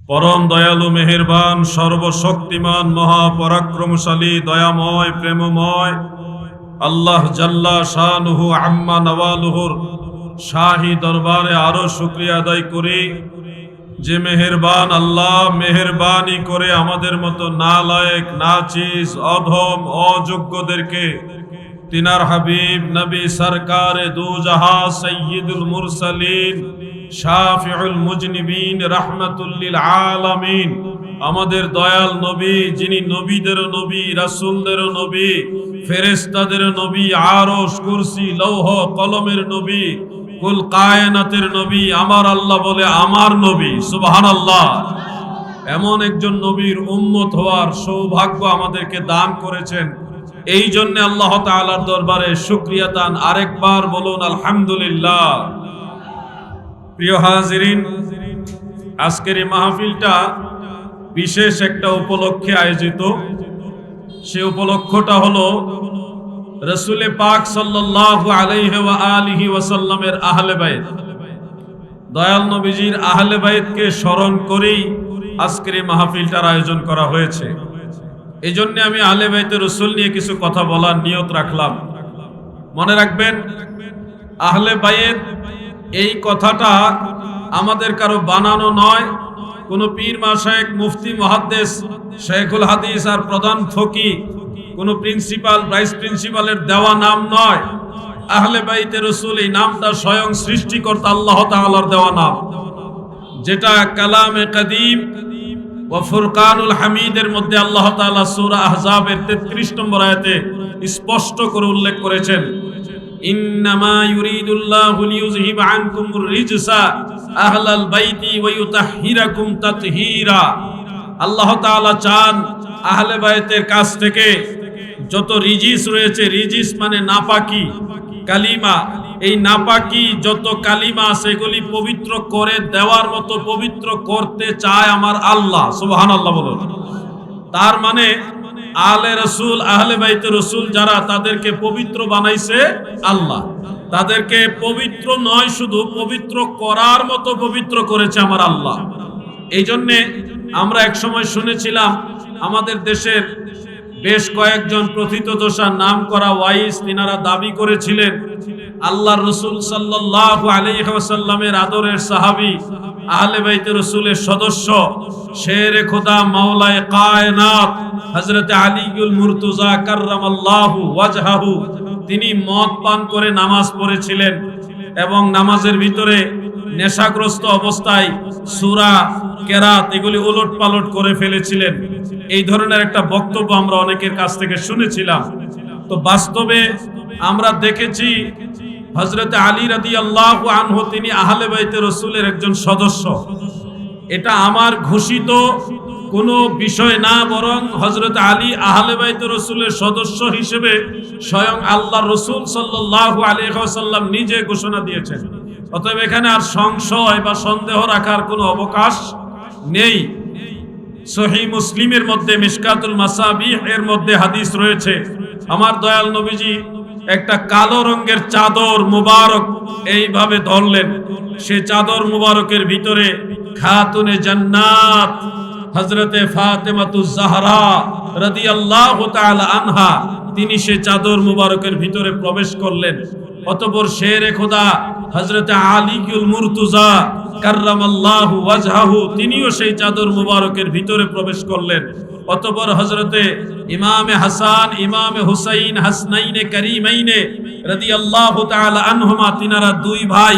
পরম দয়ালু মেহেরবান সর্বশক্তিমান মহাপরাক্রমশালী দয়াময় প্রেমময় আল্লাহ জাল্লা শানুহু আম্মা নওয়ালুহুর শাহী দরবারে আরো শুকরিয়া আদায় করি যে মেহেরবান আল্লাহ মেহেরবানি করে আমাদের মতো নালায়েক নাচিজ অধম অযোগ্যদেরকে তিনার হাবিব নবী সরকারে দু জাহা সৈয়দুল মুরসালিন শাফিউল মুজনিবিন রাহমাতুল লিল আলামিন আমাদের দয়াল নবী, যিনি নবীদেরও নবী, রাসূলদেরও নবী, ফেরেশতাদেরও নবী, আরশ কুরসি লৌহ কলমের নবী, কুল কায়নাতের নবী, আমার আল্লাহ বলে আমার নবী, সুবহানাল্লাহ। এমন একজন নবীর উম্মত হওয়ার সৌভাগ্য আমাদেরকে দান করেছেন। এই জন্য আল্লাহ তাআলার দরবারে শুকরিয়া দান আরেকবার বলুন আলহামদুলিল্লাহ। প্রিয় হাজিরিন, আজকের এই মাহফিলটা বিশেষ একটা উপলক্ষে আয়োজিত। সে উপলক্ষটা হলো রাসূল পাক সাল্লাল্লাহু আলাইহি ওয়া আলিহি ওয়াসাল্লামের আহলে বাইত, দয়াল নবীজির আহলে বাইতকে স্মরণ করেই আজকের এই মাহফিলটার আয়োজন করা হয়েছে। এই জন্য আমি আহলে বাইতে রাসূল নিয়ে কিছু কথা বলার নিয়ত রাখলাম। মনে রাখবেন, আহলে বাইত এই কথাটা আমাদের কারো বানানো নয়, কোনো পীর মাশায়েখ মুফতি মুহাদ্দিস শেখুল হাদিস আর প্রধান ফকি, কোনো প্রিন্সিপাল ভাইস প্রিন্সিপালের দেওয়া নাম নয়। আহলে বাইতে রাসূল এই নামটা স্বয়ং সৃষ্টিকর্তা আল্লাহ তাআলার দেওয়া নাম, যেটা কালামে কাদিম ওয়া ফুরকানুল হামিদের মধ্যে আল্লাহ তাআলা সূরা আহজাবের 33 নম্বর আয়াতে স্পষ্ট করে উল্লেখ করেছেন, ইন্নামা ইউরিদুল্লাহু লিইউযহিবা আনকুমুর রিজসা আহলাল বাইতি ওয়া ইউতাহহিরাকুম তাতহীরা। আল্লাহ তাআলা চান আহলে বাইতের কাছ থেকে যত রিজিস রয়েছে, রিজিস মানে নাপাকি কালিমা, এই নাপাকি যত কালিমা সেগুলি পবিত্র করে দেওয়ার মতো পবিত্র করতে চায় আমার আল্লাহ, সুবহানাল্লাহ বলুন। তার মানে আলে রাসূল আহলে বাইতে রাসূল যারা, তাদেরকে পবিত্র বানাইছে আল্লাহ, তাদেরকে পবিত্র নয় শুধু পবিত্র করার মতো পবিত্র করেছে আমার আল্লাহ। এই জন্যে আমরা এক সময় শুনেছিলাম আমাদের দেশের বেশ কয়েকজন প্রথিতযশা নাম করা ওয়াইস, তিনারা দাবি করেছিলেন আল্লাহর রাসূল সাল্লাল্লাহু আলাইহি ওয়াসাল্লামের আদরের সাহাবী, আহলে বাইতে রাসূলের সদস্য, শেরে খোদা মাওলায়ে কায়নাত হযরত আলীউল মুর্তজা কাররামাল্লাহু ওয়াজহাহু, তিনি মদ পান করে নামাজ পড়েছিলেন এবং নামাজের ভিতরে নেশাগ্রস্ত অবস্থায় সূরা কেরাত এগুলি উলট পালট করে ফেলেছিলেন। এই ধরনের একটা বক্তব্য আমরা অনেকের কাছ থেকে শুনেছিলাম। তো বাস্তবে আমরা দেখেছি হযরত আলী রাদিয়াল্লাহু আনহু তিনি আহলে বাইতে রাসূলের একজন সদস্য। এটা আমার ঘোষিত কোনো বিষয় না, বরং হযরত আলী আহলে বাইতে রাসূলের সদস্য হিসেবে স্বয়ং আল্লাহর রাসূল সাল্লাল্লাহু আলাইহি ওয়াসাল্লাম নিজে ঘোষণা দিয়েছেন। অতএব এখানে আর সংশয় বা সন্দেহ রাখার কোনো অবকাশ নেই। সহিহ মুসলিমের মধ্যে মিশকাতুল মাসাবিহ এর মধ্যে হাদিস রয়েছে, আমার দয়াল নবীজি একটা কালো রঙের চাদর মুবারক এইভাবে ধরলেন, সে চাদর মুবারকের ভিতরে খাতুনে জান্নাত হযরতে ফাতেমাতুজ জাহরা রাদিয়াল্লাহু তাআলা আনহা, তিনি সে চাদর মুবারকের ভিতরে প্রবেশ করলেন। অতঃপর শেরে খোদা হযরতে আলীউল মুর্তজা কাররামাল্লাহু ওয়াজহাহু, তিনিও সেই চাদর মুবারকের ভিতরে প্রবেশ করলেন। অতঃপর হযরতে ইমামে হাসান ইমামে হুসাইন হাসনাইনে কারিমাইনে রাদিয়াল্লাহু তাআলা আনহুমা, তিনারা দুই ভাই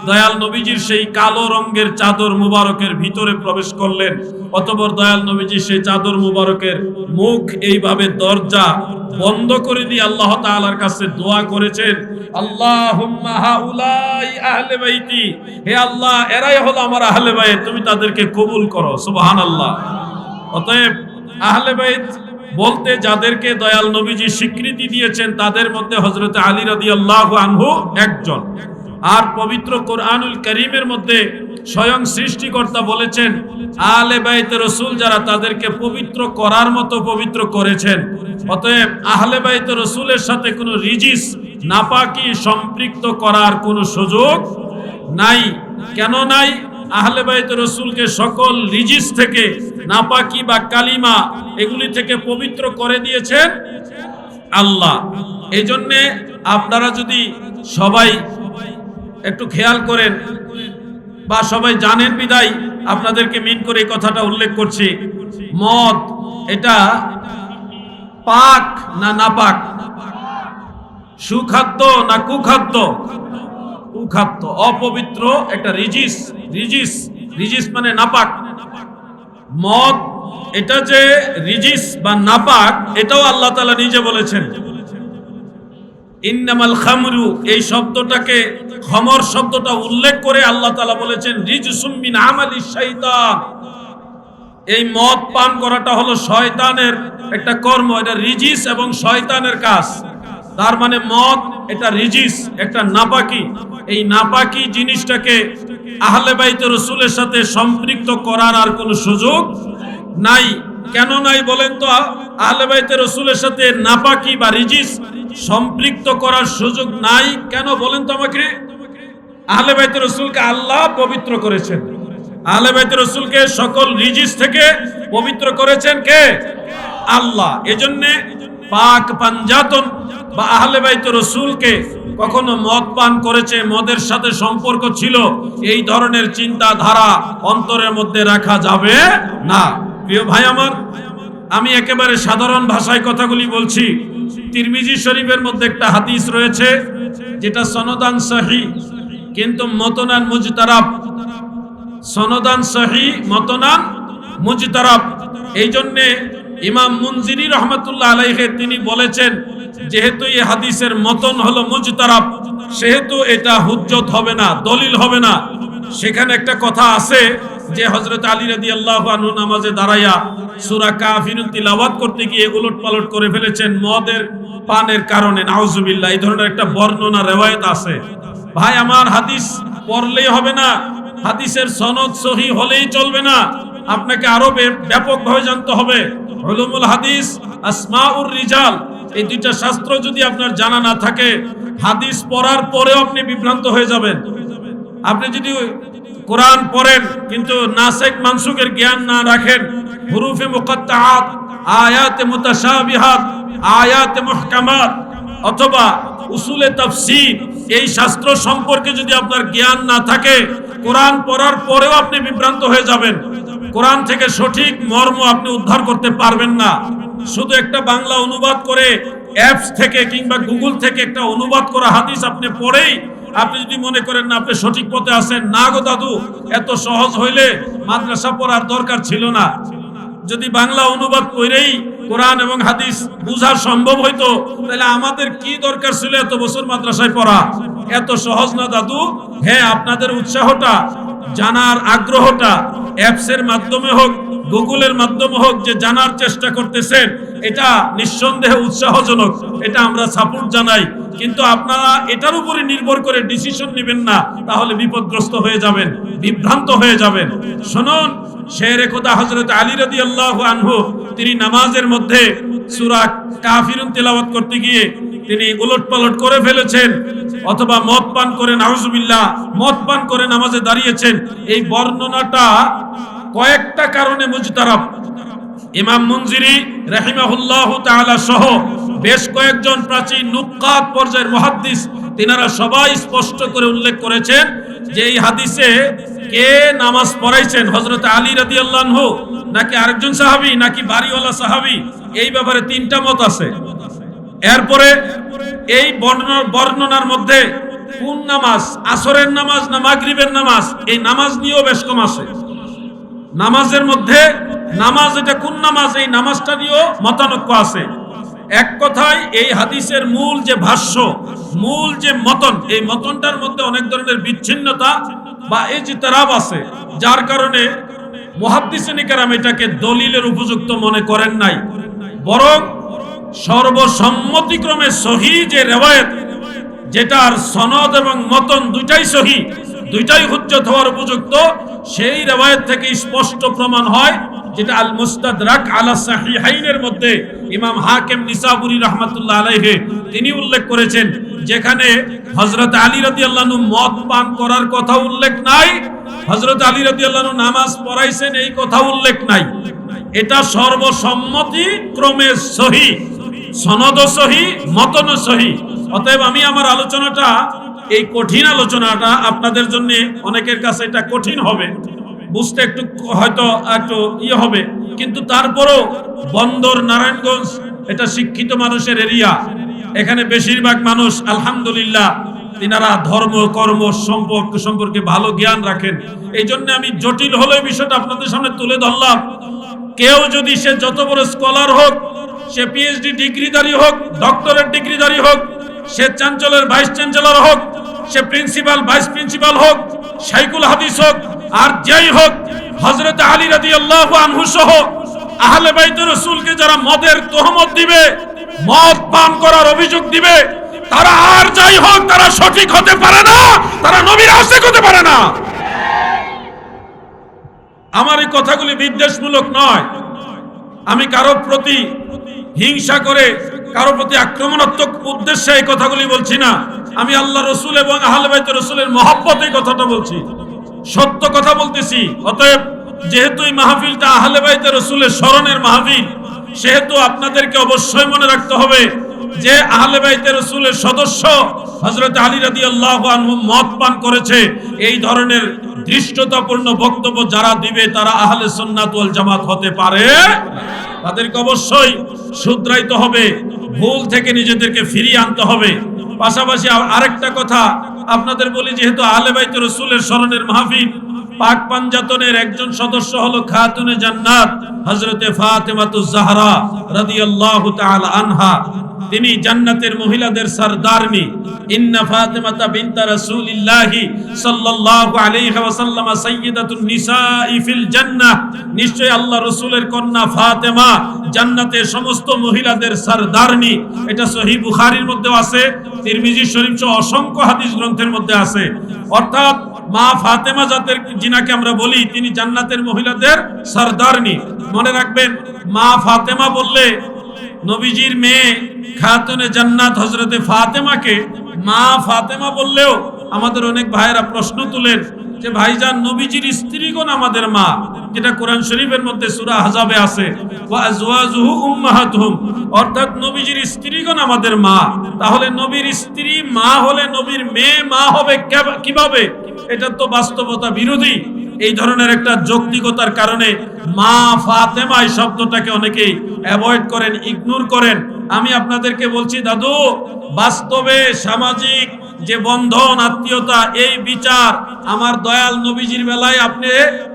দয়াল নবীজির সেই কালো রঙের চাদর মুবারকের ভিতরে প্রবেশ করলেন। অতঃপর দয়াল নবীজি সেই চাদর মুবারকের মুখ এইভাবে দরজা বন্ধ করে দিয়ে আল্লাহ তাআলার কাছে দোয়া করেছেন, আল্লাহুম্মা হাউলাই আহলে বাইতি, হে আল্লাহ এরাই হলো আমার আহলে বাইত, তুমি তাদেরকে কবুল করো, সুবহানাল্লাহ। অতএব আহলে বাইত বলতে যাদেরকে দয়াল নবীজি স্বীকৃতি দিয়েছেন তাদের মধ্যে হযরত আলী রাদিয়াল্লাহু আনহু একজন। আর পবিত্র কোরআনুল কারীমের মধ্যে স্বয়ং সৃষ্টিকর্তা বলেছেন আহলে বাইতে রাসূল যারা, তাদেরকে পবিত্র করার মতো পবিত্র করেছেন। অতএব আহলে বাইতে রাসূলের সাথে কোনো রিজিস নাপাকি সম্পৃক্ত করার কোনো সুযোগ নাই। কেন নাই? আহলে বাইত রাসূলকে সকল রিজিস থেকে, নাপাকি বা কালিমা এগুলি থেকে পবিত্র করে দিয়েছেন আল্লাহ। এই জন্যে আপনারা যদি সবাই একটু খেয়াল করেন বা সবাই জানেন বিদায় আপনাদেরকে মিন করে এই কথাটা উল্লেখ করছি, মদ এটা পাক না নাপাক, সুখাদ্য না কুখাদ্য? কুখাদ্য, অপবিত্র একটা রিজিস। রিজিস রিজিস মানে নাপাক। মদ এটা যে রিজিস বা নাপাক এটাও আল্লাহ তাআলা নিজে বলেছেন। ইন্নামাল খামরু, এই শব্দটাকে, খমর শব্দটা উল্লেখ করে আল্লাহ তাআলা বলেছেন রিজসুম মিন আমালিশ শাইতান। এই মদ পান করাটা হলো শয়তানের একটা কর্ম, এটা রিজিস এবং শয়তানের কাজ। তার মানে মদ এটা রিজিস, একটা নাপাকি। এই নাপাকি জিনিসটাকে আহলে বাইত রাসূলের সাথে সম্পৃক্ত করার আর কোনো সুযোগ নাই। কেন নাই বলেন তো? আহলে বাইত রাসূলের সাথে নাপাকি বা রিজিস সম্পৃক্ত করার সুযোগ নাই কেন বলেন তো আমাকে? আহলে বাইত রাসূলকে আল্লাহ পবিত্র করেছেন, আহলে বাইত রাসূলকে সকল রিজিস থেকে পবিত্র করেছেন কে? আল্লাহ। এজন্যে পাক পাঞ্জাতন বা আহলে বাইত রাসূলকে কখনো মদ পান করেছে, মদের সাথে সম্পর্ক ছিল, এই ধরনের চিন্তা ধারা অন্তরের মধ্যে রাখা যাবে না। প্রিয় ভাই আমার, আমি একেবারে সাধারণ ভাষায় কথাগুলি বলছি। তিরমিজি শরীফের মধ্যে একটা হাদিস রয়েছে যেটা সনদান সহি কিন্তু মতনান মুজতারাব। সনদান সহি, মতনান মুজতারাব। এই জন্যে ইমাম মুনজিরি রহমাতুল্লাহ আলাইহি তিনি বলেছেন যেহেতু এই হাদিসের মতন হলো মুজতারাব, সেহেতু এটা হুজ্জত হবে না, দলিল হবে না। সেখানে একটা কথা আছে যে হযরত আলী রাদিয়াল্লাহু আনহু নামাজে দাঁড়ায়া সূরা কাফিরুন তিলাওয়াত করতে গিয়ে উলটপালট করে ফেলেছেন মদের পানের কারণে, নাউজুবিল্লাহ। এই ধরনের একটা বর্ণনা রিওয়ায়াত আছে। ভাই আমার, হাদিস পড়লেই হবে না, হাদিসের সনদ সহি হলেই চলবে না, আপনাকে আরো ব্যাপকভাবে জানতে হবে। উলুমুল হাদিস, আসমাউর রিজাল, এই দুইটা শাস্ত্র যদি আপনার জানা না থাকে, হাদিস পড়ার পরেও আপনি বিভ্রান্ত হয়ে যাবেন। আপনি যদি কোরআন পড়েন কিন্তু নাসিখ মানসুখের জ্ঞান না রাখেন, হুরুফে মুকাত্তাআত, আয়াতে মুতাশাবিহাত, আয়াতে মুহকামাত অথবা উসুলে তাফসীর, এই শাস্ত্র সম্পর্কে যদি আপনার জ্ঞান না থাকে, কোরআন পড়ার পরেও আপনি বিভ্রান্ত হয়ে যাবেন। কোরআন থেকে সঠিক মর্ম আপনি উদ্ধার করতে পারবেন না। শুধু একটা বাংলা অনুবাদ করে অ্যাপস থেকে কিংবা গুগল থেকে একটা অনুবাদ করা হাদিস আপনি পড়েই আপনি যদি মনে করেন না আপনি সঠিক পথে আছেন, না গো দাদু, এত সহজ হইলে মাদ্রাসা পড়ার দরকার ছিল না। যদি বাংলা অনুবাদ করেই কোরআন এবং হাদিস বোঝা সম্ভব হইতো, তাহলে আমাদের কি দরকার ছিল এত বছর মাদ্রাসায় পড়া? এত সহজ না দাদু। হ্যাঁ, আপনাদের উৎসাহটা, জানার আগ্রহটা অ্যাপসের মাধ্যমে হোক, গুগলের মাধ্যমে হোক, যে জানার চেষ্টা করতেছেন, এটা নিঃসন্দেহে উৎসাহজনক, এটা আমরা সাপোর্ট জানাই। কিন্তু আপনারা এটার উপরে নির্ভর করে ডিসিশন নেবেন না, তাহলে বিপদগ্রস্ত হয়ে যাবেন, বিভ্রান্ত হয়ে যাবেন। শুনুন, শেরে খোদা হযরত আলী রাদিয়াল্লাহু আনহু তিনি নামাজের মধ্যে সূরা কাফিরুন তেলাওয়াত করতে গিয়ে তিনি উলটপালট করে ফেলেছেন, অথবা মদ পান করে, নাউজুবিল্লাহ, মদ পান করে নামাজে দাঁড়িয়েছেন। এই বর্ণনাটা কয়েকটা কারণে মুজতারাব। ইমাম মুনজিরি রাহিমাহুল্লাহু তাআলা সহ বেশ কয়েকজন প্রাচীন নুক্কাত পর্যায়ের মুহাদ্দিস তিনারা সবাই স্পষ্ট করে উল্লেখ করেছেন যে এই হাদিসে কে নামাজ পড়াইছেন, হযরত আলী রাদিয়াল্লাহু আনহু নাকি আরেকজন সাহাবী নাকি বাড়িওয়ালা সাহাবী, এই ব্যাপারে তিনটা মত আছে। এরপরে এই বর্ণনার মধ্যে কোন নামাজ, আসরের নামাজ না মাগরিবের নামাজ, এই নামাজ নিয়েও বেশ কম আছে। নামাজের মধ্যে নামাজ এটা কোন নামাজ, এই নামাজটা নিয়েও মতানৈক্য আছে। এক কথায় এই হাদিসের মূল যে ভাষ্য, মূল যে মতন, এই মতনটার মধ্যে অনেক ধরনের বিচ্ছিন্নতা বা ইজতিরাব আছে, যার কারণে মুহাদ্দিসিনে কেরাম এটাকে দলিলের উপযুক্ত মনে করেন নাই। বরং সর্বসম্মতিক্রমে সহিহ যে রিওয়ায়াত, যেটার সনদ এবং মতন দুইটাই সহিহ, দুইটাই হুজ্জত হওয়ার উপযুক্ত, সেই রিওয়ায়াত থেকে স্পষ্ট প্রমাণ হয়, যেটা আল মুস্তাদরাক আলা সাহিহাইনের মধ্যে ইমাম হাকিম নিসাবুরি রাহমাতুল্লাহ আলাইহি তিনি উল্লেখ করেছেন, যেখানে হযরত আলী রাদিয়াল্লাহু আনহু মদ পান করার কথা উল্লেখ নাই, হযরত আলী রাদিয়াল্লাহু আনহু নামাজ পড়াইছেন এই কথা উল্লেখ নাই। এটা সর্বসম্মতি ক্রমে সহিহ, সনদ সহিহ, মতন সহিহ। অতএব আমি আমার আলোচনাটা, এই কঠিন আলোচনাটা আপনাদের জন্য অনেকের কাছে এটা কঠিন হবে, বুঝতে একটু হয়তো একটু হবে, কিন্তু তারপরও বন্দর নারায়ণগঞ্জ এটা শিক্ষিত মানুষের এরিয়া। এখানে বেশিরভাগ মানুষ আলহামদুলিল্লাহ তিনারা ধর্ম কর্ম সম্পর্কে ভালো জ্ঞান রাখেন। এই জন্য আমি জটিল হলে বিষয়টা আপনাদের সামনে তুলে ধরলাম। কেউ যদি সে যত বড় স্কলার হোক, সে পিএইচডি ডিগ্রিধারী হোক, ডক্টরেট ডিগ্রিধারী হোক, সে চ্যান্সেলর ভাইস চ্যান্সেলর হোক, সে প্রিন্সিপাল ভাইস প্রিন্সিপাল হোক, শাইখুল হাদিস হোক, আর যেই হোক, হযরত আলী রাদিয়াল্লাহু আনহু সহ আহলে বাইত রাসূলকে যারা মদের তোহমত দিবে, মদ পান করার অভিযোগ দিবে, তারা আর যাই হোক তারা সঠিক হতে পারে না, তারা নবীর আশিক হতে পারে না। আমার এই কথাগুলি বিদ্বেষমূলক নয়। আমি কারো প্রতি হিংসা করে, কারো প্রতি আক্রমণাত্মক উদ্দেশ্যে এই কথাগুলি বলছি না। আমি আল্লাহ রসুল এবং আহলে বাইত রসুলের মহব্বতে এই কথাটা বলছি, সত্য কথা বলতেছি। অতএব যেহেতু এই মাহফিলটা আহলে বাইত রসুলের স্মরণের মাহফিল, সেহেতু আপনাদেরকে অবশ্যই মনে রাখতে হবে যে আহলে বাইত রসুলের সদস্য হযরত আলী রাদিয়াল্লাহু আনহু মদ পান করেছে, এই ধরনের দৃষ্টতাপূর্ণ বক্তব্য যারা দিবে তারা আহলে সুন্নাত ওয়াল জামাত হতে পারে। তাদেরকে অবশ্যই শুধরাইতে হবে, ভুল থেকে নিজেদেরকে ফিরিয়ে আনতে হবে। পাশাপাশি আরেকটা কথা আপনাদের বলি, যেহেতু আহলে বাইত রাসূলের স্মরণের মাহফিল, পাক পাঞ্জাতনের একজন সদস্য হলো খাতুনে জান্নাত হযরতে ফাতেমাতুজ জাহরা রাদিয়াল্লাহু তাআলা আনহা। তিনি জান্নাতের মহিলাদের সরদারনি। ইন্না ফাতেমাতা বিনতা রাসূলিল্লাহি সাল্লাল্লাহু আলাইহি ওয়াসাল্লাম সাইয়্যিদাতুন নিসাই ফিল জান্নাহ, নিশ্চয় আল্লাহ রাসূলের কন্যা ফাতেমা জান্নাতের সমস্ত মহিলাদের সরদারনি। এটা সহিহ বুখারীর মধ্যে আছে, তিরমিজি শরীফ সহ অসংখ্য হাদিস গ্রন্থের মধ্যে আছে। অর্থাৎ মা ফাতেমা জাতের যিনাকে আমরা বলি, তিনি জান্নাতের মহিলাদের সরদারনি। মনে রাখবেন, মা ফাতেমা বললে নবীজির মেয়ে খাতুনে জান্নাত হযরতে ফাতেমাকে মা ফাতেমা বললেও আমাদের অনেক ভাইয়েরা প্রশ্ন তুলেন যে ভাইজান, নবীজির স্ত্রীগণ আমাদের মা, যেটা কোরআন শরীফের মধ্যে সূরা আহজাবে আছে, ওয়া আজওয়াজুহু উম্মাহাতুহুম, অর্থাৎ নবীজির স্ত্রীগণ আমাদের মা। তাহলে নবীর স্ত্রী মা হলে নবীর মেয়ে মা হবে কিভাবে? এটা তো বাস্তবতা বিরোধী। এই ধরনের একটা যৌক্তিকতার কারণে মা ফাতেমা এই শব্দটাকে অনেকেই অ্যাভয়েড করেন, ইগনোর করেন। আমি আপনাদেরকে বলছি দাদু, বাস্তবে সামাজিক যে বন্ধন, আত্মীয়তা, এই বিচার আমার দয়াল নবীজির বেলায় আপনি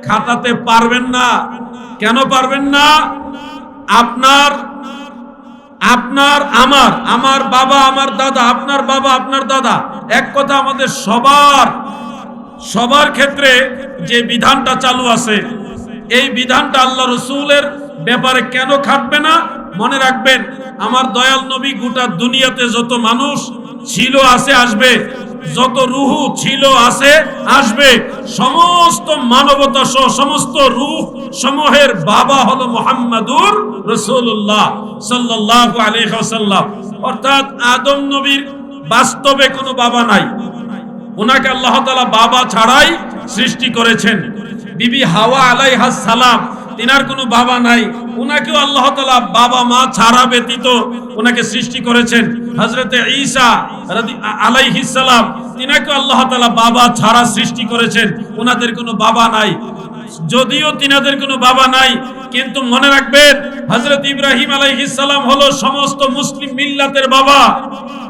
খাটাতে পারবেন না। কেন পারবেন না? আমার বাবা, আমার দাদা, আপনার বাবা, আপনার দাদা, এক কথা আমাদের সবার ক্ষেত্রে যে বিধানটা চালু আছে, এই বিধানটা আল্লাহ রসুলের ব্যাপারে কেন খাটবে না? মনে রাখবেন, আমার দয়াল নবী গোটা দুনিয়াতে যত মানুষ ছিল, আছে, আসবে, যত রূহ ছিল, আছে, আসবে, সমস্ত মানবতা সহ সমস্ত রূহ সমূহের বাবা হলো মুহাম্মাদুর রাসূলুল্লাহ সাল্লাল্লাহু আলাইহি ওয়াসাল্লাম। অর্থাৎ আদম নবীর বাস্তবে কোনো বাবা নাই, ওনাকে আল্লাহ তাআলা বাবা ছাড়াই সৃষ্টি করেছেন। বিবি হাওয়া আলাইহাস সালাম, তিনার কোনো বাবা নাই, উনাকেও আল্লাহ তাআলা বাবা মা ছাড়া ব্যতীত ওনাকে সৃষ্টি করেছেন। হযরতে ঈসা আলাইহিস সালাম, তিনাকেও আল্লাহ তাআলা বাবা ছাড়া সৃষ্টি করেছেন, ওনাদের কোনো বাবা নাই। যদিও তিনাদের কোনো বাবা নাই, কিন্তু মনে রাখবেন, হযরত ইব্রাহিম আলাইহিস সালাম হলো সমস্ত মুসলিম মিল্লাতের বাবা,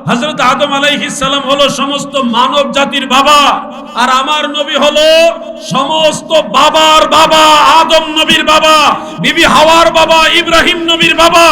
হযরত আদম আলাইহিস সালাম হলো সমস্ত মানব জাতির বাবা, আর আমার নবী হলো সমস্ত বাবার বাবা, আদম নবীর বাবা, বিবি হাওয়ার বাবা, ইব্রাহিম নবীর বাবা,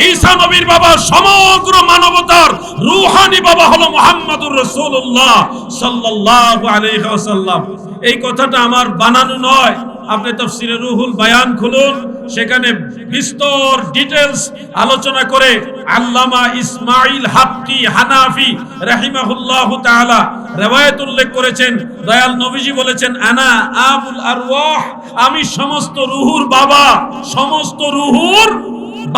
ঈসা নবীর বাবা, সমগ্র মানবতার রূহানি বাবা হলো মুহাম্মাদুর রাসূলুল্লাহ সাল্লাল্লাহু আলাইহি ওয়াসাল্লাম। এই কথাটা আমার বানানো নয়। আপনি তাফসীরে রুহুল বায়ান খুলুন, সেখানে বিস্তর ডিটেইলস আলোচনা করে আল্লামা ইসমাইল হাক্কি হানাফি রাহিমাহুল্লাহু তাআলা riwayat উল্লেখ করেছেন। দয়াল নবীজি বলেছেন, আনা আবুল আরওয়াহ, আমি সমস্ত রুহুর বাবা, সমস্ত রুহুর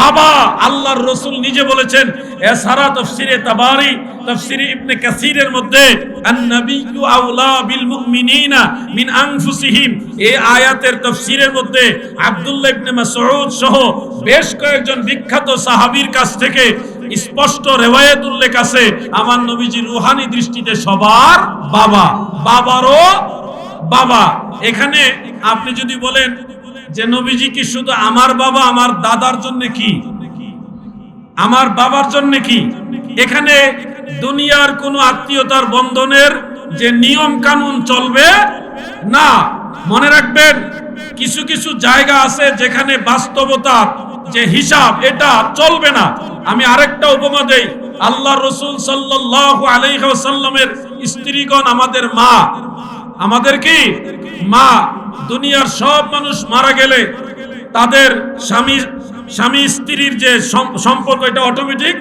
বাবা। আল্লাহর রাসূল নিজে বলেছেন, এছাড়া তাফসিরে তাবারি, তাফসিরে ইবনে কাসিরের মধ্যে আন-নাবিয়্যু আওলা বিল মুমিনিনা মিন আনফুসিহিম, এই আয়াতের তাফসিরের মধ্যে আব্দুল্লাহ ইবনে মাসউদ সহ বেশ কয়েকজন বিখ্যাত সাহাবীর কাছ থেকে স্পষ্ট রিওয়ায়াত উল্লেখ আছে, আমার নবীজি রূহানি দৃষ্টিতে সবার বাবা, বাবারও বাবা। এখানে আপনি যদি বলেন যে নবীজি কি শুধু আমার বাবা, আমার দাদার জন্য কি, আমার বাবার জন্য কি, এখানে দুনিয়ার কোনো আত্মীয়তার বন্ধনের যে নিয়ম কানুন চলবে না। মনে রাখবেন, কিছু কিছু জায়গা আছে যেখানে বাস্তবতার যে হিসাব এটা চলবে না। আমি আরেকটা উপমা দেই, আল্লাহর রাসূল সাল্লাল্লাহু আলাইহি ওয়াসাল্লামের স্ত্রীগণ আমাদের মা, আমাদের কি মা। দুনিয়ার সব মানুষ মারা গেলে তাদের স্বামী স্ত্রীর যে সম্পর্ক এটা অটোমেটিক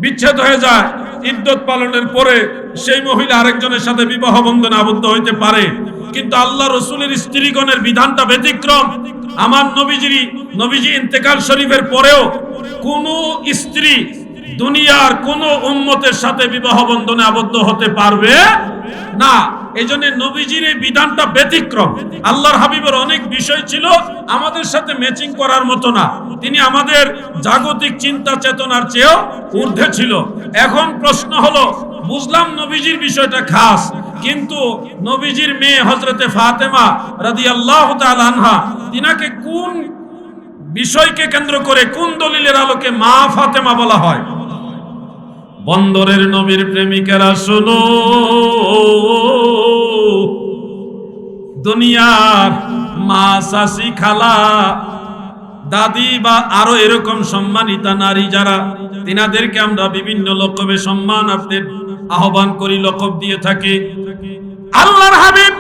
বিচ্ছেদ হয়ে যায়। ইদ্যত পালনের পরে সেই মহিলা আরেকজনের সাথে বিবাহ বন্ধনে আবদ্ধ হইতে পারে, কিন্তু আল্লাহ রসুলের স্ত্রীগণের বিধানটা ব্যতিক্রম। আমার নবীজি ইন্তেকাল শরীফের পরেও কোন স্ত্রী দুনিয়ার কোন উম্মতের সাথে বিবাহ বন্ধনে আবদ্ধ হতে পারবে না। এই জন্য নবীজির এই বিধানটা ব্যতিক্রম। আল্লাহর হাবিবের অনেক বিষয় ছিল আমাদের সাথে ম্যাচিং করার মতো না, তিনি আমাদের জাগতিক চিন্তা চেতনার চেয়েও ঊর্ধ্বে ছিল। এখন প্রশ্ন হলো, বুঝলাম নবীজির বিষয়টা খাস, কিন্তু নবীজির মেয়ে হযরতে ফাতেমা রাদিয়াল্লাহু তাআলা আনহা, তিনাকে কোন বিষয়কে কেন্দ্র করে, কোন দলিলের আলোকে মা ফাতেমা বলা হয়? বন্দরের নবীর প্রেমিকেরা শোনো, দুনিয়ার মা, চাচি, খালা, দাদি বা আরো এরকম সম্মানিতা নারী যারা, তিনাদেরকে আমরা বিভিন্ন লকবে সম্মানার্থে আহ্বান করি, লকব দিয়ে থাকি। আল্লাহর হাবিব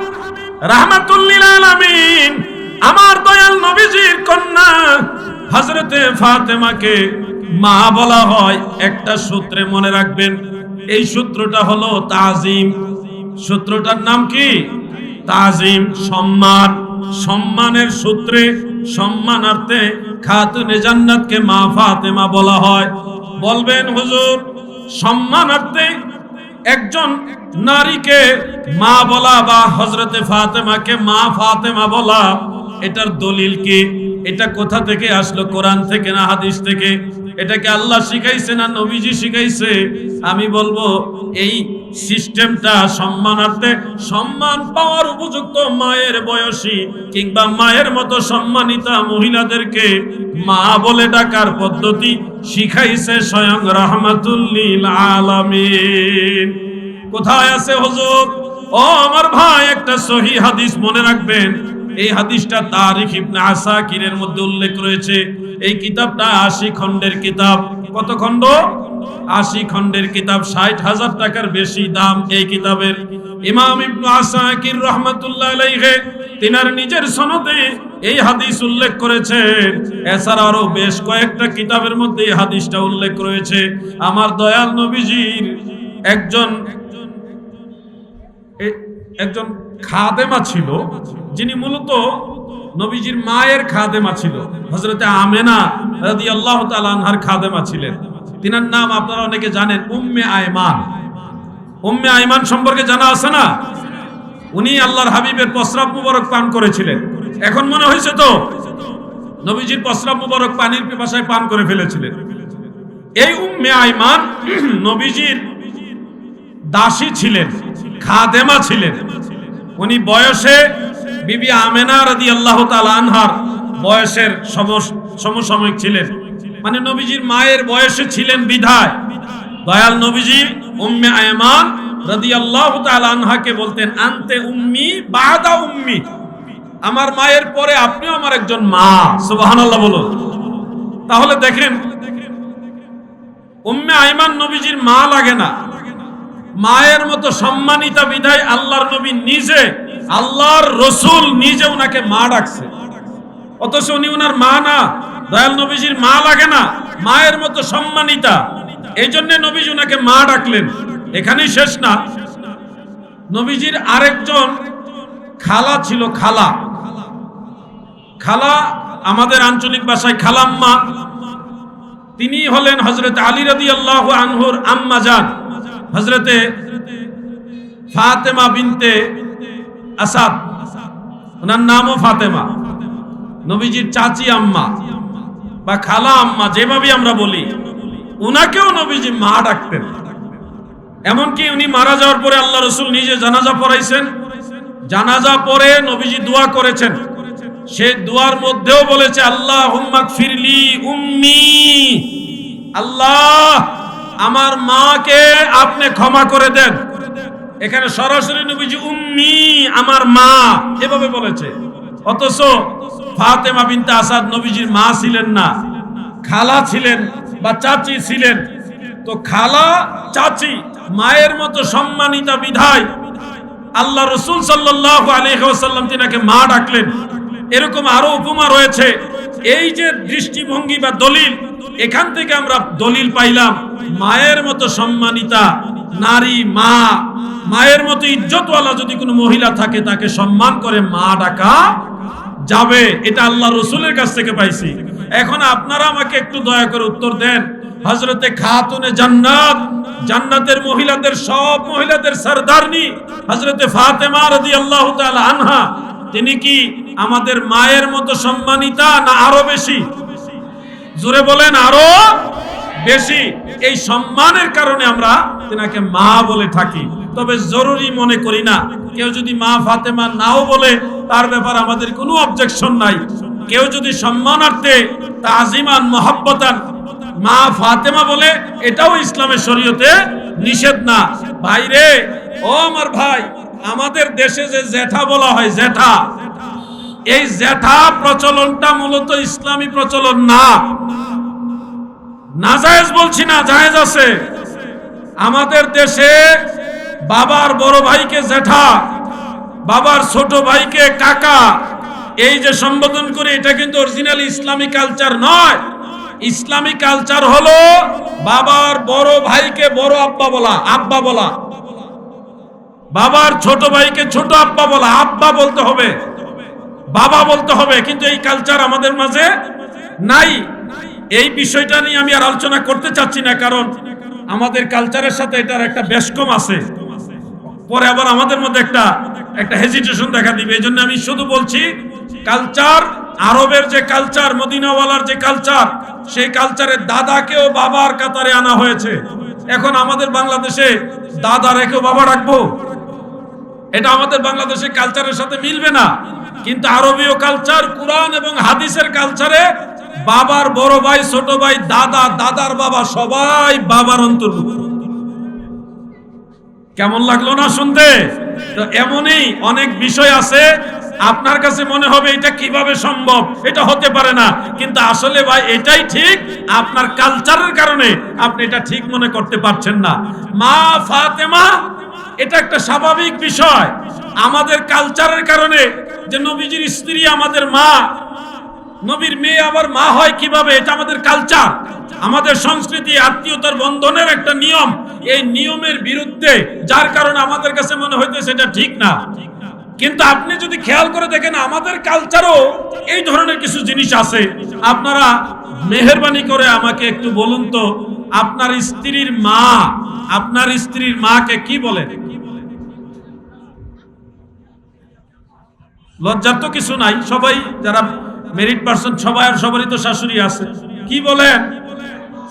রাহমাতুল লিল আলামিন আমার দয়াল নবীজির কন্যা হযরতে ফাতেমাকে মা বলা হয় একটা সূত্রে। মনে রাখবেন, এই সূত্রটা হলো তাজিম। সূত্রটার নাম কি? তাজিম, সম্মান। সম্মানের সূত্রে সম্মানার্থে খাতুনে জান্নাতকে মা ফাতেমা বলা হয়। বলবেন হুজুর, সম্মানার্থে একজন নারীকে মা বলা বা হযরতে ফাতেমাকে মা ফাতেমা বলা, এটার দলিল কি? এটা কোথা থেকে আসলো? কোরআন থেকে না হাদিস থেকে? এটাকে আল্লাহ শিখাইছে না নবীজি শিখাইছে? আমি বলবো এই সিস্টেমটা সম্মানার্থে, সম্মান পাওয়ার উপযুক্ত মায়ের বয়সী কিংবা মায়ের মতো সম্মানিতা মহিলাদেরকে মা বলে ডাকার পদ্ধতি শিখাইছে স্বয়ং রাহমাতুল লিল আলামিন। কোথায় আছে হুজুর? ও আমার ভাই, একটা সহিহ হাদিস মনে রাখবেন। এই হাদিসটা তারিখ ইবনে আসাকিরের মধ্যে উল্লেখ রয়েছে। এই কিতাবটা ৮০ খণ্ডের কিতাব। কত খণ্ড? ৮০ খণ্ডের কিতাব। ৬০,০০০ টাকার বেশি দাম এই কিতাবের। ইমাম ইবনে আসাকির রাহমাতুল্লাহ আলাইহি তিনার নিজের সনদে এই হাদিস উল্লেখ করেছেন। এছাড়া আরো বেশ কয়েকটা কিতাবের মধ্যে এই হাদিসটা উল্লেখ রয়েছে। আমার দয়াল নবীজির একজন খাদেমা ছিল, যিনি মূলত নবীজির মায়ের খাদেমা ছিল। হযরতে আমেনা রাদিয়াল্লাহু তাআলা আনহার খাদেমা ছিলেন। তিনার নাম আপনারা অনেকে জানেন, উম্মে আয়মান। উম্মে আয়মান সম্পর্কে জানা আছে না? উনি আল্লাহর হাবিবের প্রস্রাব মুবারক পান করেছিলেন। এখন মনে হয়েছে তো নবীজির প্রস্রাব মুবারক পানির পিপাসায় পান করে ফেলেছিলেন। এই উম্মে আয়মান নবীজির দাসী ছিলেন, খাদেমা ছিলেন। উনি বয়সে বিবি আমেনা রাদিয়াল্লাহু তাআলা আনহার বয়সের সমসাময়িক ছিলেন, মানে নবীজির মায়ের বয়সে ছিলেন বিধায় দয়াল নবীজি উম্মে আয়মান রাদিয়াল্লাহু তাআলা আনহাকে বলতেন, আনতে উম্মি বাদা উম্মি, আমার মায়ের পরে আপনিও আমার একজন মা। সুবহানাল্লাহ বলুন। তাহলে দেখেন, উম্মে আয়মান নবীজির মা লাগে না, মায়ের মতো সম্মানিতা বিধায় আল্লাহর নবী নিজে, আল্লাহর রসুল নিজে উনাকে মা ডাকছে। অথচ উনি উনার মা না, দয়াল নবীজির মা লাগে না, মায়ের মতো সম্মানিতা। এই জন্য নবীজি উনাকে মা ডাকলেন। এখানেই শেষ না, নবীজির আরেকজন খালা ছিল। খালা আমাদের আঞ্চলিক ভাষায় খালাম্মা, তিনি হলেন হযরত আলী রাদিয়াল্লাহু আনহুর আম্মা জান, হযরতে ফাতেমা বিনতে আসাদ, ওনার নামও ফাতেমা, নবীজির চাচি আম্মা বা খালা আম্মা যেভাবে আমরা বলি, উনাকেও নবীজি মা ডাকতেন। এমনকি উনি মারা যাওয়ার পরে আল্লাহ রাসূল নিজে জানাজা পড়াইছেন, জানাজা পড়ে নবীজি দোয়া করেছেন। সেই দোয়ার মধ্যেও বলেছে আল্লাহুম্মা গফিরলি উম্মি, আল্লাহ আমার মাকে আপনি ক্ষমা করে দেন। এখানে সরাসরি নবীজি উম্মি আমার মা এভাবে বলেছে। অথচ ফাতেমা বিনতে আসাদ নবীজির মা ছিলেন না, খালা ছিলেন বা চাচি ছিলেন। তো খালা চাচি মায়ের মতো সম্মানিতা বিধায় আল্লাহ রাসূল সাল্লাল্লাহু আলাইহি ওয়াসাল্লাম তিনাকে মা ডাকলেন। এরকম আরো উপমা রয়েছে। এই যে দৃষ্টিভঙ্গি বা দলিল, এখান থেকে আমরা দলিল পাইলাম মায়ের মতো সম্মানিতা নারী মা, মায়ের মতো ইজ্জতওয়ালা যদি কোনো মহিলা থাকে তাকে সম্মান করে মা ডাকা যাবে। এটা আল্লাহ রাসূলের কাছ থেকে পাইছি। এখন আপনারা আমাকে একটু দয়া করে উত্তর দেন, হযরতে খাতুনে জান্নাত, জান্নাতের মহিলাদের সব মহিলাদের সরদারনি হযরতে ফাতেমা রাদিয়াল্লাহু তাআলা আনহা, তিনি কি আমাদের মায়ের মতো সম্মানিতা না আরো বেশি? জোরে বলেন আরো বেশি। এই সম্মানের কারণে আমরা তিনাকে মা বলে থাকি। তবে জরুরি মনে করি না, কেউ যদি মা ফাতেমা নাও বলে তার ব্যাপারে আমাদের কোনো অবজেকশন নাই। কেউ যদি সম্মানার্থে তাজিমান মহব্বতান মা ফাতেমা বলে, এটাও ইসলামের শরীয়তে নিষেধ না। ভাই রে, ও আমার ভাই, আমাদের দেশে যে জ্যাঠা বলা হয়, জ্যাঠা, এই জ্যাঠা প্রচলনটা মূলত ইসলামী প্রচলন না। নাজায়েজ বলছি না, জায়েজ আছে। আমাদের দেশে বাবার বড় ভাইকে জ্যাঠা, বাবার ছোট ভাইকে কাকা, এই যে সম্বোধন করে, এটা কিন্তু অরিজিনাল ইসলামী কালচার নয়। ইসলামী কালচার হলো বাবার বড় ভাইকে বড় আব্বা বলা, আব্বা বলা, বাবার ছোট ভাইকে ছোট আব্বা বলা। আব্বা বলতে হবে, বাবা বলতে হবে, কিন্তু এই কালচার আমাদের মাঝে নাই। এই বিষয়টা নিয়ে আমি আর আলোচনা করতে চাচ্ছি না, কারণ আমাদের কালচারের সাথে এটার একটা বেশকম আছে। পরে আবার আমাদের মধ্যে একটা হেজিটেশন দেখা দিবে। এই জন্য আমি শুধু বলছি, কালচার, আরবের যে কালচার, মদিনাওয়ালার যে কালচার, সেই কালচারের দাদাকেও বাবার কাতারে আনা হয়েছে। এখন আমাদের বাংলাদেশে দাদা রেখেও বাবা রাখবো, এটা আমাদের বাংলাদেশের কালচারের সাথে মিলবে না। কিন্তু আরবীয় কালচার, কুরআন এবং হাদিসের কালচারে বাবার বড় ভাই, ছোট ভাই, দাদা, দাদার বাবা, সবাই বাবার অন্তর্ভুক্ত। কেমন লাগলো না শুনতে? তো এমনই অনেক বিষয় আছে, আপনার কাছে মনে হবে এটা কিভাবে সম্ভব, এটা হতে পারে না, কিন্তু আসলে ভাই এটাই ঠিক। আপনার কালচারের কারণে আপনি এটা ঠিক মনে করতে পারছেন না। মা ফাতেমা এটা একটা স্বাভাবিক বিষয়। আমাদের কালচারের কারণে, যে নবীজির স্ত্রী আমাদের মা, নবীর মেয়ে আবার মা হয় কিভাবে, এটা আমাদের কালচার, আমাদের সংস্কৃতি, আত্মীয়তার বন্ধনের একটা নিয়ম। এই নিয়মের বিরুদ্ধে, যার কারণে আমাদের কাছে মনে হইতেছে এটা ঠিক না। কিন্তু আপনি যদি খেয়াল করে দেখেন, আমাদের কালচারও এই ধরনের কিছু জিনিস আছে। আপনারা মেহেরবানি করে আমাকে একটু বলুন তো, আপনার স্ত্রীর মা, আপনার স্ত্রীর মাকে কি বলেন? লজ্জার তো কিছু নাই, সবাই যারা মেরিট পারসন সবারই তো শাশুড়ি আছে। কি বলেন?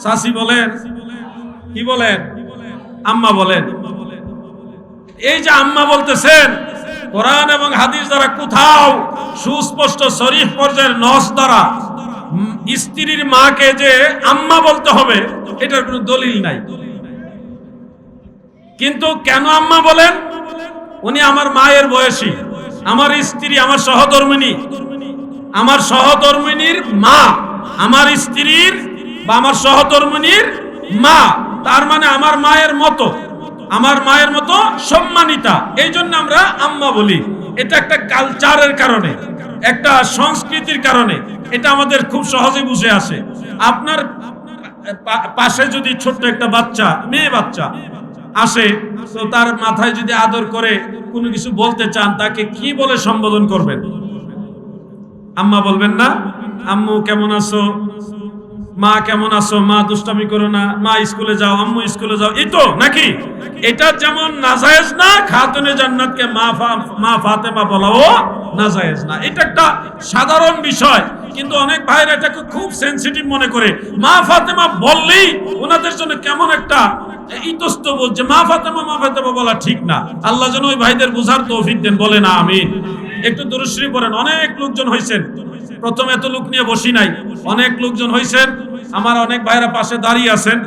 শাশি বলেন, কি বলেন? আম্মা বলেন। এই যে আম্মা বলতেছেন, কোরআন এবং হাদিস দ্বারা কোথাও সুস্পষ্ট শরীফ পর্যায়ের নস দ্বারা স্ত্রীর মাকে যে আম্মা বলতে হবে, এটার কোনো দলিল নাই। কিন্তু কেন আম্মা বলেন? উনি আমার মায়ের বয়সী, আমার স্ত্রী, আমার সহধর্মিণী, আমার সহধর্মিণীর মা, আমার স্ত্রীর বা আমার সহধর্মিণীর মা, তার মানে আমার মায়ের মতো, আমার মায়ের মতো সম্মানিতা। এই জন্য আমরা আম্মা বলি। এটা একটা কালচারের কারণে, একটা সংস্কৃতির কারণে, এটা আমাদের খুব সহজে বুঝে আসে। আপনার পাশে যদি ছোট্ট একটা বাচ্চা, মেয়ে বাচ্চা আসে, তো তার মাথায় যদি আদর করে কোনো কিছু বলতে চান, তাকে কি বলে সম্বোধন করবেন? আম্মা বলবেন না? আম্মু কেমন আছো, মা কেমন আছো, মা দুষ্টামি করো না, মা স্কুলে যাও, আম্মু স্কুলে যাও, এই তো নাকি? এটা যেমন নাজায়েজ না, খাতুনে জান্নাতকে মা ফাতেমা বলাও নাজায়েজ না। এটা একটা সাধারণ বিষয়, কিন্তু অনেক ভাইরা এটাকে খুব সেনসিটিভ মনে করে। মা ফাতেমা বললেই ওনাদের জন্য কেমন একটা ইতস্তবোধ, যে মা ফাতেমা বলা ঠিক না। আল্লাহ যেন ওই ভাইদের বুঝার তৌফিক দেন, বলে না আমিন। একটু দুরূদ শরীফ পড়েন। অনেক লোকজন হয়েছেন, প্রথম এত লোক নিয়ে বসি নাই, অনেক লোকজন হয়েছেন। আমার অনেক ভাইরা পাশে দাঁড়িয়ে আছেন।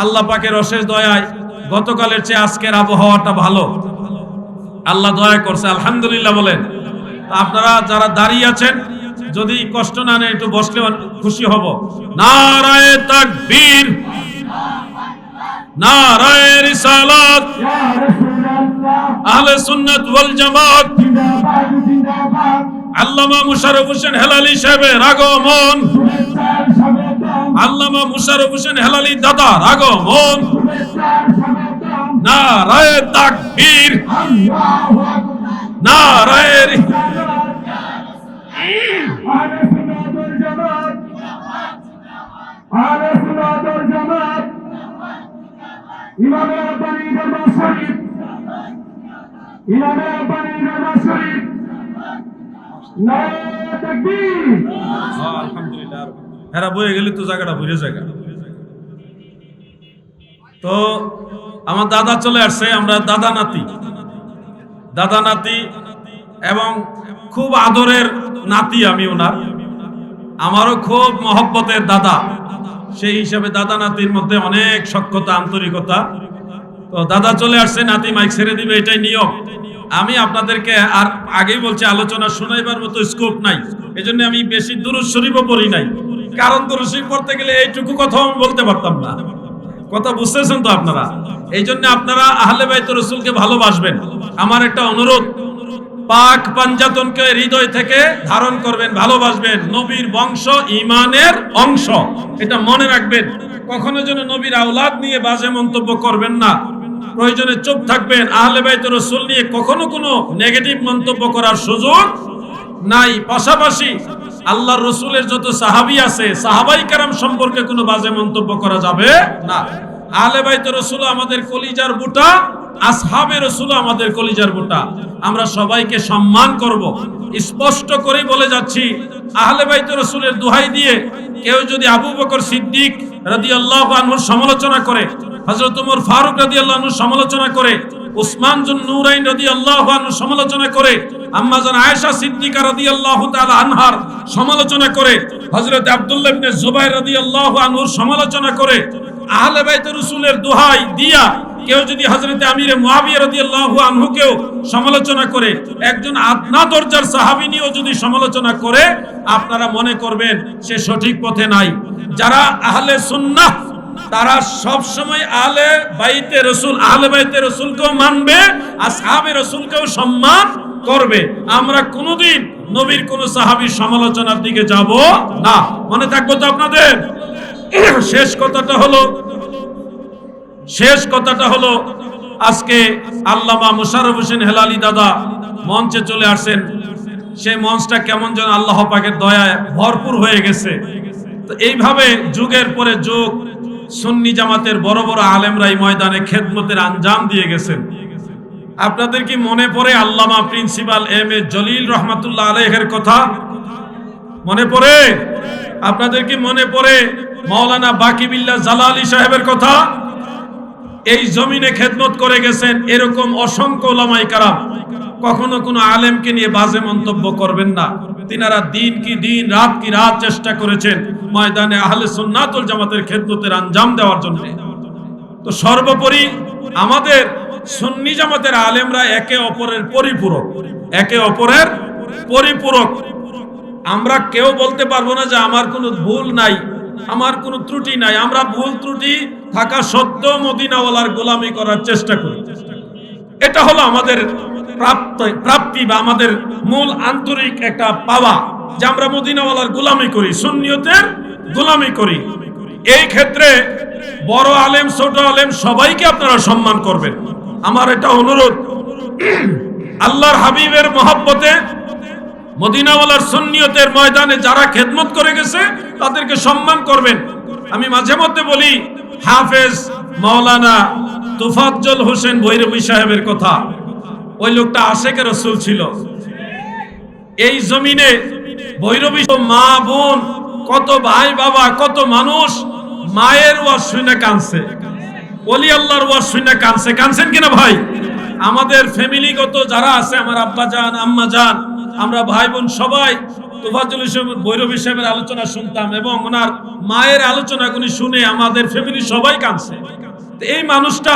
আল্লাহ পাকের অশেষ দয়ায় গতকালের চেয়ে আজকের আবহাওয়াটা ভালো, আল্লাহ দয়া করছে, আলহামদুলিল্লাহ বলেন। আপনারা যারা দাঁড়িয়ে আছেন, যদি কষ্ট না নেই একটু বসলে খুশি হব। নারায়ে তাকবীর, নারায়ে রিসালাত, আহলে সুন্নাত ওয়াল জামাত, আল্লামা মুশাররফ হোসেন হেলালি সাহেবের আগমন, আল্লামা মুশাররফ হোসেন হেলালি দাদার আগমন। নারায়ে তাকবীর, নারায়ে ইমামে রাব্বানী দরবার শরীফ, ইমামে রাব্বানী দরবার শরীফ, নারায়ে তাকবীর। আলহামদুলিল্লাহ। এরা বয়ে গেলে তো জায়গাটা ভরে জায়গা। তো আমার দাদা চলে আসছে, আমরা দাদা নাতি এবং খুব আদরের নাতি আমি ওনার, আমারও খুব মহব্বতের দাদা। সেই হিসাবে দাদা নাতির মধ্যে অনেক সখ্যতা, আন্তরিকতা। তো দাদা চলে আসছে, নাতি মাইক ছেড়ে দিবে, এটাই নিয়ম। আমি আপনাদেরকে আর আগেই বলছি, আলোচনা শোনাইবার মতো স্কোপ নাই, এজন্য আমি বেশি দুরূদ শরীফও পড়ি নাই। কারণ দুরূদ শরীফ পড়তে গেলে এইটুকু কথা আমি বলতে পারতাম না। কথা বুঝতেছেন তো আপনারা? এই জন্য আপনারা আহলে বাইত রাসূলকে ভালোবাসবেন। আমার একটা অনুরোধ, পাক পাঞ্জাতনকে হৃদয় থেকে ধারণ করবেন, ভালোবাসবেন। নবীর বংশ ঈমানের অংশ, এটা মনে রাখবেন। কখনো যেন নবীর আওলাদ নিয়ে বাজে মন্তব্য করবেন না। প্রয়োজনে চুপ থাকবেন। আহলে বাইত রাসূল নিয়ে কখনো কোনো নেগেটিভ মন্তব্য করার সুযোগ নাই। পাশাপাশি আল্লাহর রাসূলের যত সাহাবী আছে, সাহাবাই কেরাম সম্পর্কে কোনো বাজে মন্তব্য করা যাবে না। আহলে বাইত রাসূল আমাদের কলিজার বুটা, আসহাবে রাসূল আমাদের কলিজার বুটা। আমরা সবাইকে সম্মান করব। স্পষ্ট করে বলে যাচ্ছি, আহলে বাইত রাসূলের দোহাই দিয়ে কেউ যদি আবু বকর সিদ্দিক রাদিয়াল্লাহু আনহুর সমালোচনা করে, হযরত ওমর ফারুক রাদিয়াল্লাহু আনহুর সমালোচনা করে, উসমান জুন নূরাইন রাদিয়াল্লাহু আনহুর সমালোচনা করে, আম্মা জান আয়েশা সিদ্দিকা রাদিয়াল্লাহু তাআলা আনহার সমালোচনা করে, হযরত আব্দুল্লাহ ইবনে জুবাইর রাদিয়াল্লাহু আনহুর সমালোচনা করে, আহলে বাইত রাসূলের দোহাই দিয়া কেউ যদি হযরত আমিরে মুয়াবিয়া রাদিয়াল্লাহু আনহুকেও সমালোচনা করে, একজন আদনা দরজার সাহাবী নিয়েও যদি সমালোচনা করে, আপনারা মনে করবেন সে সঠিক পথে নাই। যারা আহলে সুন্নাহ, তারা সব সময় আহলে বাইতে রাসূলকেও মানবে, আসহাবে রাসূলকেও সম্মান করবে। আমরা কোনোদিন নবীর কোন সাহাবীর সমালোচনার দিকে যাব না। মনে থাকবো তো আপনাদের? শেষ কথাটা হলো আজকে আল্লামা মুশাররফ হোসেন হেলালি দাদা মঞ্চে চলে আসছেন। সেই মঞ্চটা কেমন যেন আল্লাহ পাকের দয়ায় ভরপুর হয়ে গেছে। তো এইভাবে যুগের পরে যুগ সুন্নি জামাতের বড় বড় আলেমরা এই ময়দানে খেদমতের আঞ্জাম দিয়ে গেছেন। আপনাদের কি মনে পড়ে আল্লামা প্রিন্সিপাল এম.এ. জলিল রহমাতুল্লাহ আলাইহির কথা? মনে পড়ে? আপনাদের কি মনে পড়ে মাওলানা বাকি বিল্লাহ জালালি সাহেবের কথা? এই জমিনে খেদমত করে গেছেন। এরকম অসংখ্য উলামায়ে কেরাম। কখনো কোনো আলেমকে নিয়ে বাজে মন্তব্য করবেন না। তিনারা দিন কি দিন, রাত কি রাত চেষ্টা করেছেন ময়দানে আহলে সুন্নাত ওয়াল জামাতের খেদমতের আঞ্জাম দেওয়ার জন্য। তো সর্বোপরি আমাদের সুন্নি জামাতের আলেমরা একে অপরের পরিপূরক। আমরা কেউ বলতে পারবো না যে আমার কোনো ভুল নাই, আমার কোনো ত্রুটি নাই। আমরা ভুল ত্রুটি থাকা সত্ত্বেও মদিনাওয়ালার গোলামি করার চেষ্টা করি। এটা হলো আমাদের প্রাপ্তি বা আমাদের মূল আন্তরিক একটা পাওয়া, যে আমরা মদিনাওয়ালার গোলামি করি, সুন্নিয়তের গোলামি করি। এই ক্ষেত্রে বড় আলেম, ছোট আলেম সবাইকে আপনারা সম্মান করবেন। আমার এটা অনুরোধ। আল্লাহর হাবিবের মহব্বতে মদিনাওয়ালার সুন্নিয়তের ময়দানে যারা খেদমত করে গেছে তাদেরকে সম্মান করবেন। আমি মাঝে মধ্যে বলি হাফেজ মাওলানা তোফাজ্জল হোসেন ভৈরবী সাহেবের কথা। ওই লোকটা আশেকে রাসূল ছিল। এই জমিনে ভৈরবী মা বোন কত ভাই বাবা কত মানুষ মায়ের ওয়াজ শুনে কাঁদছে, ওলি আল্লাহর ওয়াজ শুনে কাঁদছে। কাঁদছেন কিনা ভাই? আমাদের ফ্যামিলিগত যারা আছে, আমার আব্বা জান আম্মা জান, আমরা ভাই বোন সবাই তোফাজ্জল হোসেন ভৈরবী সাহেবের আলোচনা শুনতাম এবং ওনার মায়ের আলোচনাগুলি শুনে আমাদের ফ্যামিলি সবাই কাঁদছে। এই মানুষটা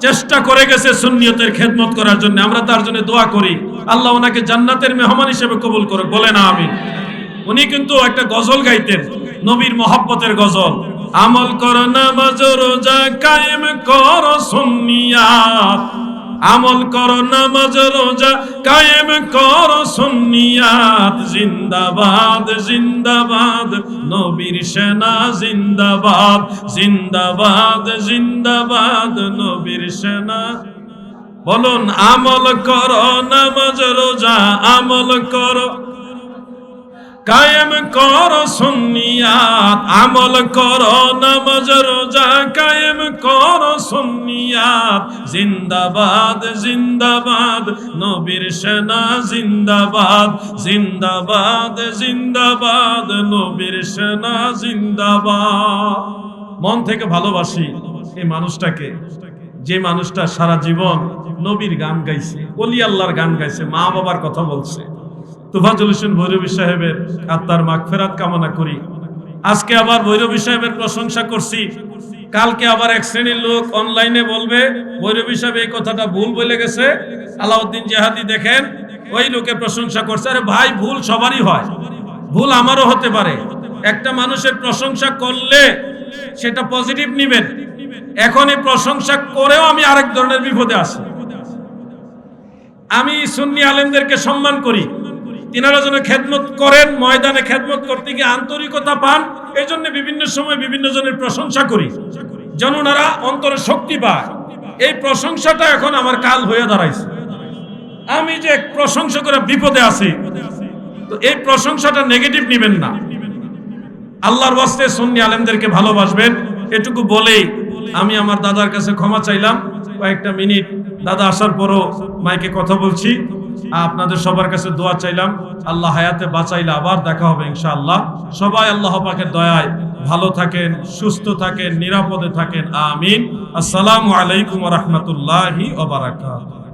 চেষ্টা করে গেছে সুন্নিয়তের খেদমত করার জন্য। আমরা তার জন্য দোয়া করি, আল্লাহ ওনাকে জান্নাতের মেহমান হিসেবে কবুল করুক, বলে না আমিন। উনি কিন্তু একটা গজল গাইতেন, নবীর মহব্বতের গজল। আমল কর নামাজ রোজা কায়েম কর সুন্নিয়াত, আমল কর নামাজ রোজা কায়েম কর সুন্নিয়াত, জিন্দাবাদ জিন্দাবাদ নবীর সেনা জিন্দাবাদ, জিন্দাবাদ জিন্দাবাদ নবীর সেনা। বলুন আমল কর নামাজ রোজা আমল কর কায়েম কর সুন্নিয়াত, আমল কর নামাজ রোজা কায়েম কর সুন্নিয়াত, জিন্দাবাদ জিন্দাবাদ নবীর সেনা জিন্দাবাদ, জিন্দাবাদ জিন্দাবাদ নবীর সেনা জিন্দাবাদ। মন থেকে ভালোবাসি এই মানুষটাকে, যে মানুষটা সারা জীবন নবীর গান গাইছে, ওলি আল্লাহর গান গাইছে, মা বাবার কথা বলছে। তোফাজ্জল হোসেন ভৈরবী সাহেবের আত্মার মাগফিরাত কামনা করি। আজকে আবার ভৈরবী সাহেবের প্রশংসা করছি, কালকে আবার এক শ্রেণীর লোক অনলাইনে বলবে ভৈরবী সাহেব এই কথাটা ভুল বলে গেছে। আলাউদ্দিন জিহাদি দেখেন ওই লোকের প্রশংসা করছে। আরে ভাই, ভুল সবারই হয়, ভুল আমারও হতে পারে। একটা মানুষের প্রশংসা করলে সেটা পজিটিভ নিবেন। এখন এই প্রশংসা করেও আমি আরেক ধরনের বিপদে আছি। আমি সুন্নি আলেমদেরকে সম্মান করি, তিনারা যেন খেদমত করেন, ময়দানে খেদমত করতে গিয়ে আন্তরিকতা পান, এই জন্য বিভিন্ন সময় বিভিন্ন জনের প্রশংসা করি যেন ওনারা অন্তরে শক্তি পায়। এই প্রশংসাটা এখন আমার কাল হয়ে দাঁড়াইছে। আমি যে প্রশংসা করে বিপদে আছি, তো এই প্রশংসাটা নেগেটিভ নিবেন না। আল্লাহর ওয়াস্তে সুন্নি আলেমদেরকে ভালোবাসবেন, এটুকু বলেই আমি আমার দাদার কাছে ক্ষমা চাইলাম। কয়েকটা মিনিট দাদা আসার পরও মাইকে কথা বলছি। আপনাদের সবার কাছে দোয়া চাইলাম, আল্লাহ হায়াতে বাঁচাইলে আবার দেখা হবে ইনশাআল্লাহ। সবাই আল্লাহ পাকের দয়ায় ভালো থাকেন, সুস্থ থাকেন, নিরাপদে থাকেন, আমিন। আসসালামু আলাইকুম ওয়া রাহমাতুল্লাহি ওয়া বারাকাতুহু।